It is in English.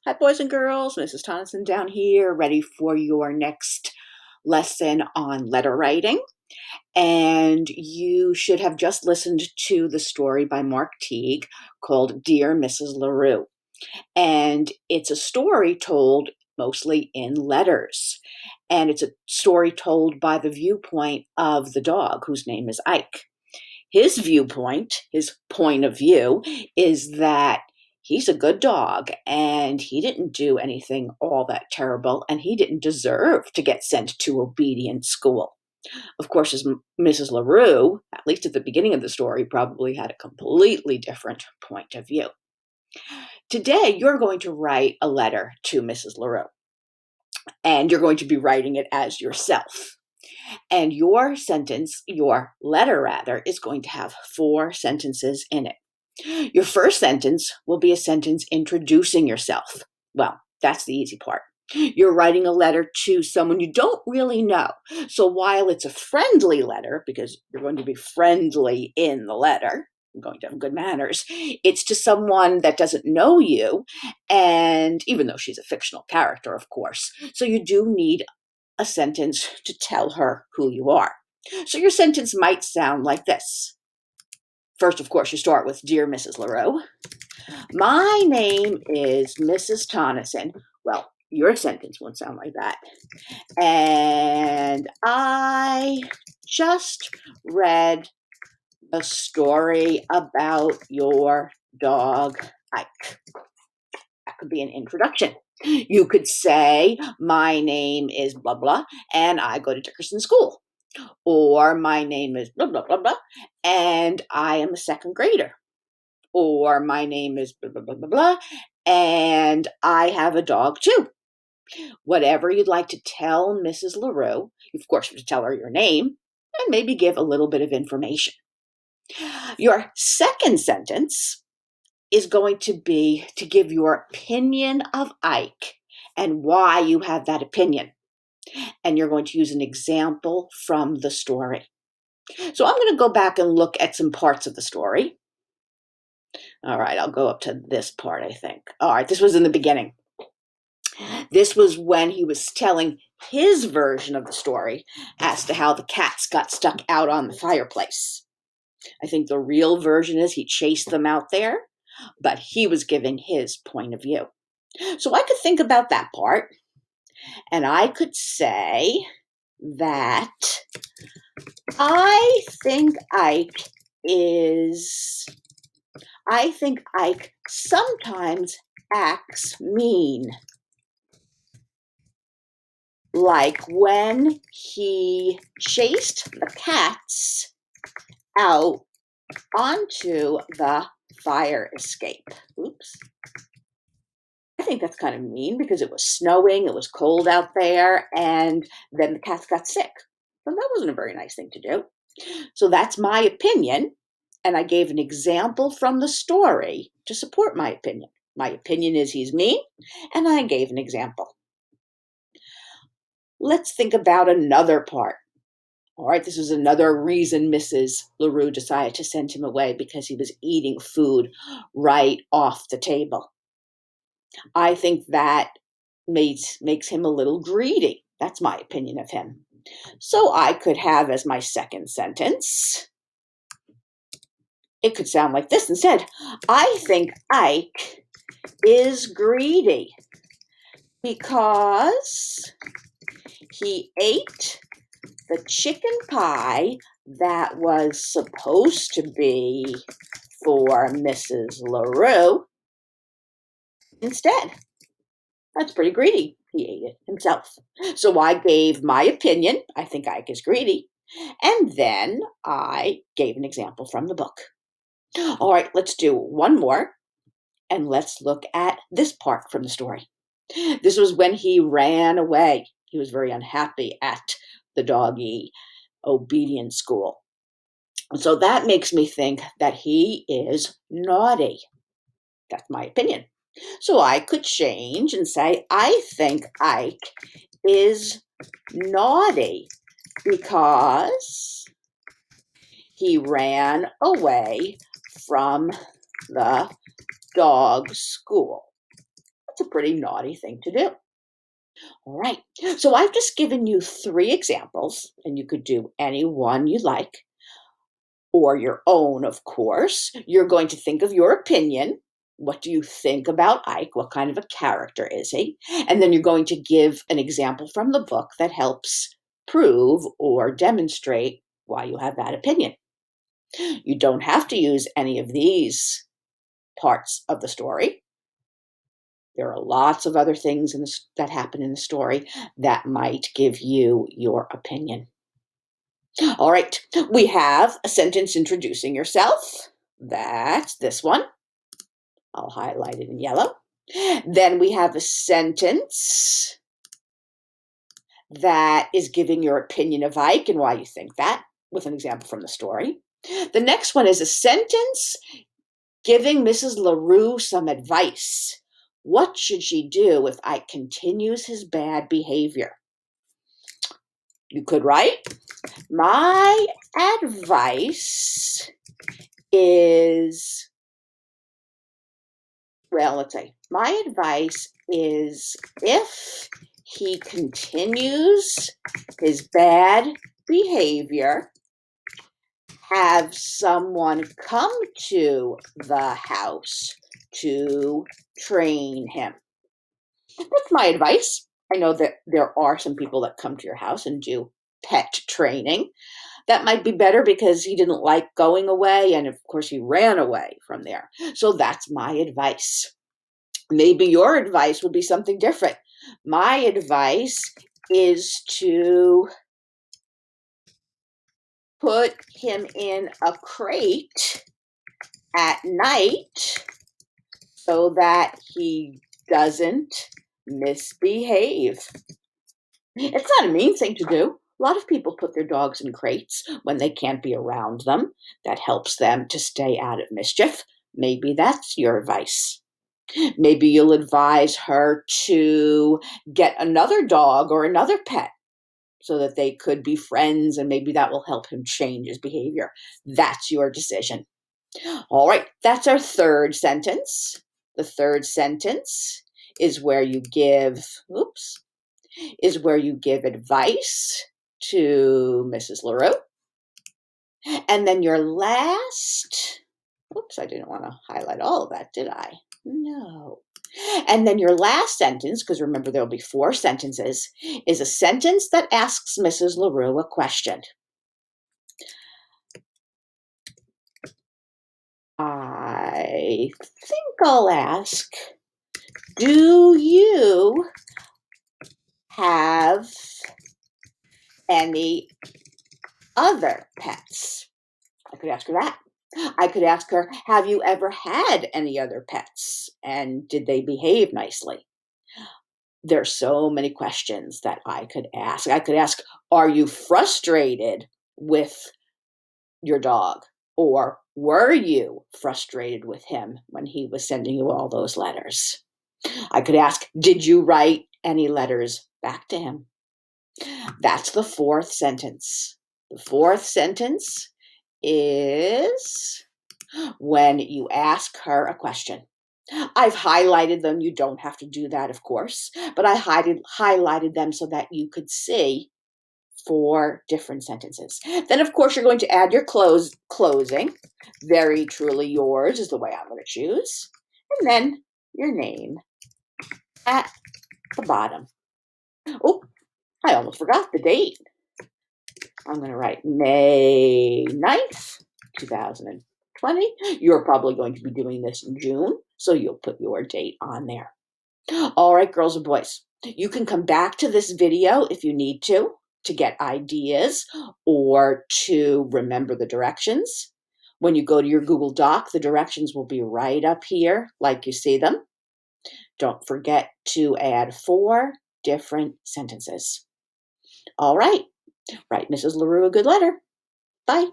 Hi, boys and girls. Mrs. Tonneson down here, ready for your next lesson on letter writing. And you should have just listened to the story by Mark Teague called Dear Mrs. Larue. And it's a story told mostly in letters. And it's a story told by the viewpoint of the dog, whose name is Ike. His viewpoint, his point of view, is that he's a good dog and he didn't do anything all that terrible and he didn't deserve to get sent to obedience school. Of course, as Mrs. Larue, at least at the beginning of the story, probably had a completely different point of view. Today, you're going to write a letter to Mrs. Larue, and you're going to be writing it as yourself. And your sentence, your letter rather, is going to have 4 sentences in it. Your first sentence will be a sentence introducing yourself. Well, that's the easy part. You're writing a letter to someone you don't really know. So while it's a friendly letter, because you're going to be friendly in the letter, you're going to have good manners, it's to someone that doesn't know you, and even though she's a fictional character, of course. So you do need a sentence to tell her who you are. So your sentence might sound like this. First, of course, you start with Dear Mrs. Larue. My name is Mrs. Tonneson. Well, your sentence won't sound like that. And I just read a story about your dog, Ike. That could be an introduction. You could say, my name is blah, blah, and I go to Dickerson School. Or my name is blah, blah, blah, blah, and I am a 2nd grader. Or my name is blah, blah, blah, blah, blah, and I have a dog too. Whatever you'd like to tell Mrs. Larue, of course, you have to tell her your name and maybe give a little bit of information. Your second sentence is going to be to give your opinion of Ike and why you have that opinion. And you're going to use an example from the story. So I'm going to go back and look at some parts of the story. All right, I'll go up to this part, I think. All right, this was in the beginning. This was when he was telling his version of the story as to how the cats got stuck out on the fireplace. I think the real version is he chased them out there, but he was giving his point of view. So I could think about that part, and I could say that I think Ike sometimes acts mean. Like when he chased the cats out onto the fire escape. Oops. I think that's kind of mean because it was snowing, it was cold out there, and then the cats got sick. Well, that wasn't a very nice thing to do. So that's my opinion, and I gave an example from the story to support my opinion. My opinion is he's mean, and I gave an example. Let's think about another part. All right, this is another reason Mrs. Larue decided to send him away, because he was eating food right off the table. I think that makes him a little greedy. That's my opinion of him. So I could have as my second sentence, it could sound like this instead. I think Ike is greedy because he ate the chicken pie that was supposed to be for Mrs. Larue instead. That's pretty greedy. He ate it himself. So I gave my opinion. I think Ike is greedy. And then I gave an example from the book. All right, let's do one more. And let's look at this part from the story. This was when he ran away. He was very unhappy at the doggy obedience school. So that makes me think that he is naughty. That's my opinion. So I could change and say, I think Ike is naughty because he ran away from the dog school. That's a pretty naughty thing to do. All right. So I've just given you three examples, and you could do any one you like, or your own, of course. You're going to think of your opinion. What do you think about Ike? What kind of a character is he? And then you're going to give an example from the book that helps prove or demonstrate why you have that opinion. You don't have to use any of these parts of the story. There are lots of other things that happen in the story that might give you your opinion. All right, we have a sentence introducing yourself. That's this one. I'll highlight it in yellow. Then we have a sentence that is giving your opinion of Ike and why you think that, with an example from the story. The next one is a sentence giving Mrs. Larue some advice. What should she do if Ike continues his bad behavior? You could write, my advice is, well, let's say, my advice is if he continues his bad behavior, have someone come to the house to train him. That's my advice. I know that there are some people that come to your house and do pet training. That might be better because he didn't like going away, and of course he ran away from there. So that's my advice. Maybe your advice would be something different. My advice is to put him in a crate at night so that he doesn't misbehave. It's not a mean thing to do. A lot of people put their dogs in crates when they can't be around them. That helps them to stay out of mischief. Maybe that's your advice. Maybe you'll advise her to get another dog or another pet so that they could be friends, and maybe that will help him change his behavior. That's your decision. All right, that's our third sentence. The third sentence is where you give, advice to Mrs. Larue. And then your last, I didn't want to highlight all of that, did I? No. And then your last sentence, because remember there'll be four sentences, is a sentence that asks Mrs. Larue a question. I think I'll ask, do you have any other pets? I could ask her that. I could ask her, have you ever had any other pets? And did they behave nicely? There's so many questions that I could ask. I could ask, are you frustrated with your dog? Or were you frustrated with him when he was sending you all those letters? I could ask, did you write any letters back to him? That's the fourth sentence. The fourth sentence is when you ask her a question. I've highlighted them. You don't have to do that, of course, but I highlighted them so that you could see four different sentences. Then, of course, you're going to add your closing. Very truly yours is the way I'm going to choose. And then your name at the bottom. Oh, I almost forgot the date. I'm going to write May 9th, 2020. You're probably going to be doing this in June, so you'll put your date on there. All right, girls and boys, you can come back to this video if you need to get ideas or to remember the directions. When you go to your Google Doc, the directions will be right up here like you see them. Don't forget to add 4 different sentences. All right, write Mrs. Larue a good letter. Bye.